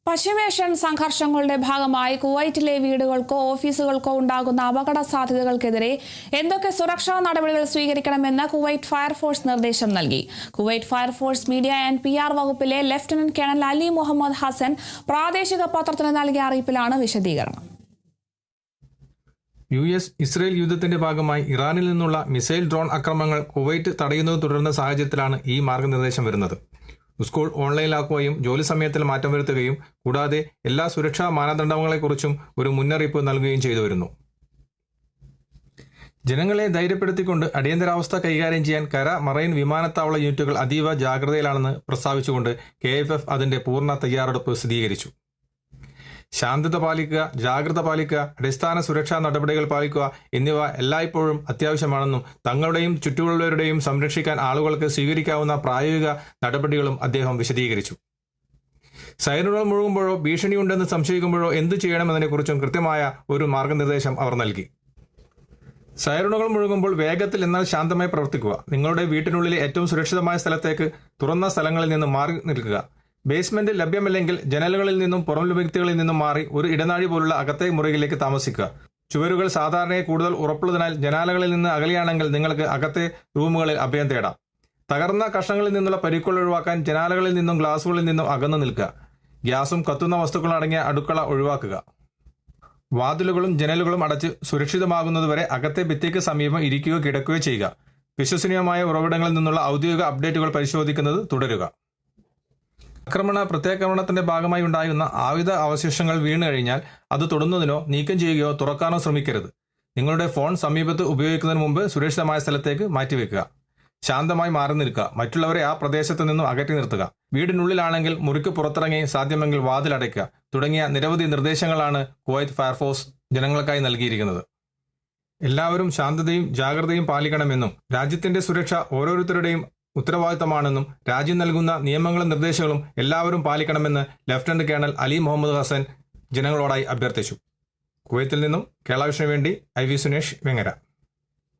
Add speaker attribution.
Speaker 1: പശ്ചിമേഷ്യൻ സംഘർഷങ്ങളുടെ ഭാഗമായി കുവൈറ്റിലെ വീടുകൾക്കോ ഓഫീസുകൾക്കോ ഉണ്ടാകുന്ന അപകട സാധ്യതകൾക്കെതിരെ എന്തൊക്കെ സുരക്ഷാ നടപടികൾ സ്വീകരിക്കണമെന്ന് കുവൈറ്റ് ഫയർഫോഴ്സ് നിർദ്ദേശം നൽകി. Kuwait fire force media and PR വകുപ്പിലെ ലഫ്റ്റനന്റ് കേണൽ അലി മുഹമ്മദ് ഹസൻ പ്രാദേശിക പത്രത്തിന് നൽകിയ അറിയിപ്പിലാണ് വിശദീകരണം.
Speaker 2: US-ഇസ്രയേൽ യുദ്ധത്തിന്റെ ഭാഗമായി ഇറാനിൽ നിന്നുള്ള മിസൈൽ ഡ്രോൺ ആക്രമണങ്ങൾ കുവൈറ്റ് തടയുന്നത് തുടരുന്ന സാഹചര്യത്തിലാണ് ഈ മാർഗനിർദ്ദേശം വരുന്നത്. സ്കൂൾ ഓൺലൈനിലാക്കുകയും ജോലി സമയത്തിൽ മാറ്റം വരുത്തുകയും കൂടാതെ എല്ലാ സുരക്ഷാ മാനദണ്ഡങ്ങളെക്കുറിച്ചും ഒരു മുന്നറിയിപ്പ് നൽകുകയും ചെയ്തു വരുന്നു. ജനങ്ങളെ ധൈര്യപ്പെടുത്തിക്കൊണ്ട് അടിയന്തരാവസ്ഥ കൈകാര്യം ചെയ്യാൻ കര, മറൈൻ, വിമാനത്താവള യൂണിറ്റുകൾ അതീവ ജാഗ്രതയിലാണെന്ന് പ്രസ്താവിച്ചുകൊണ്ട് KFF അതിന്റെ പൂർണ്ണ തയ്യാറെടുപ്പ് സ്ഥിരീകരിച്ചു. ശാന്തത പാലിക്കുക, ജാഗ്രത പാലിക്കുക, അടിസ്ഥാന സുരക്ഷാ നടപടികൾ പാലിക്കുക എന്നിവ എല്ലായ്പ്പോഴും അത്യാവശ്യമാണെന്നും തങ്ങളുടെയും ചുറ്റുമുള്ളവരുടെയും സംരക്ഷിക്കാൻ ആളുകൾക്ക് സ്വീകരിക്കാവുന്ന പ്രായോഗിക നടപടികളും അദ്ദേഹം വിശദീകരിച്ചു. സൈറനുകൾ മുഴങ്ങുമ്പോഴോ ഭീഷണിയുണ്ടെന്ന് സംശയിക്കുമ്പോഴോ എന്തു ചെയ്യണമെന്നതിനെക്കുറിച്ചും കൃത്യമായ ഒരു മാർഗനിർദ്ദേശം അവർ നൽകി. സൈറനുകൾ മുഴങ്ങുമ്പോൾ വേഗത്തിൽ എന്നാൽ ശാന്തമായി പ്രവർത്തിക്കുക. നിങ്ങളുടെ വീട്ടിനുള്ളിലെ ഏറ്റവും സുരക്ഷിതമായ സ്ഥലത്തേക്ക് തുറന്ന സ്ഥലങ്ങളിൽ നിന്ന് മാറി നിൽക്കുക. ബേസ്മെന്റ് ലഭ്യമല്ലെങ്കിൽ ജനലുകളിൽ നിന്നും പുറം വ്യക്തികളിൽ നിന്നും മാറി ഒരു ഇടനാഴി പോലുള്ള അകത്തെ മുറികളിലേക്ക് താമസിക്കുക. ചുവരുകൾ സാധാരണയായി കൂടുതൽ ഉറപ്പുള്ളതിനാൽ ജനാലകളിൽ നിന്ന് അകലെയാണെങ്കിൽ നിങ്ങൾക്ക് അകത്തെ റൂമുകളിൽ അഭയം തേടാം. തകർന്ന കഷ്ണങ്ങളിൽ നിന്നുള്ള പരിക്കുകൾ ഒഴിവാക്കാൻ ജനാലകളിൽ നിന്നും ഗ്ലാസുകളിൽ നിന്നും അകന്നു നിൽക്കുക. ഗ്യാസും കത്തുന്ന വസ്തുക്കളും അടങ്ങിയ അടുക്കള ഒഴിവാക്കുക. വാതിലുകളും ജനലുകളും അടച്ച് സുരക്ഷിതമാകുന്നതുവരെ അകത്തെ ഭിത്തിക്ക് സമീപം ഇരിക്കുകയോ കിടക്കുകയോ ചെയ്യുക. വിശ്വസനീയമായ ഉറവിടങ്ങളിൽ നിന്നുള്ള ഔദ്യോഗിക അപ്ഡേറ്റുകൾ പരിശോധിക്കുന്നത് തുടരുക. പ്രത്യാക്രമണത്തിന്റെ ഭാഗമായി ഉണ്ടാകുന്ന ആയുധ അവശിഷ്ടങ്ങൾ വീണു കഴിഞ്ഞാൽ അത് തൊടുന്നതിനോ നീക്കം ചെയ്യുകയോ തുറക്കാനോ ശ്രമിക്കരുത്. നിങ്ങളുടെ ഫോൺ സമീപത്ത് ഉപയോഗിക്കുന്നതിന് മുമ്പ് സുരക്ഷിതമായ സ്ഥലത്തേക്ക് മാറ്റിവെക്കുക. ശാന്തമായി മാറി നിൽക്കുക. മറ്റുള്ളവരെ ആ പ്രദേശത്ത് നിന്നും അകറ്റി നിർത്തുക. വീടിനുള്ളിലാണെങ്കിൽ മുറിക്ക് പുറത്തിറങ്ങി സാധ്യമെങ്കിൽ വാതിലടയ്ക്കുക തുടങ്ങിയ നിരവധി നിർദ്ദേശങ്ങളാണ് കുവൈറ്റ് ഫയർഫോഴ്സ് ജനങ്ങൾക്കായി നൽകിയിരിക്കുന്നത്. എല്ലാവരും ശാന്തതയും ജാഗ്രതയും പാലിക്കണമെന്നും രാജ്യത്തിന്റെ സുരക്ഷ ഓരോരുത്തരുടെയും ഉത്തരവാദിത്തമാണെന്നും രാജ്യം നൽകുന്ന നിയമങ്ങളും നിർദ്ദേശങ്ങളും എല്ലാവരും പാലിക്കണമെന്ന് ലഫ്റ്റനന്റ് കേണൽ അലി മുഹമ്മദ് ഹസൻ ജനങ്ങളോടായി അഭ്യർത്ഥിച്ചു. കുവൈത്തിൽ നിന്നും കേരള വിഷന് വേണ്ടി IV സുനേഷ് വെങ്ങര.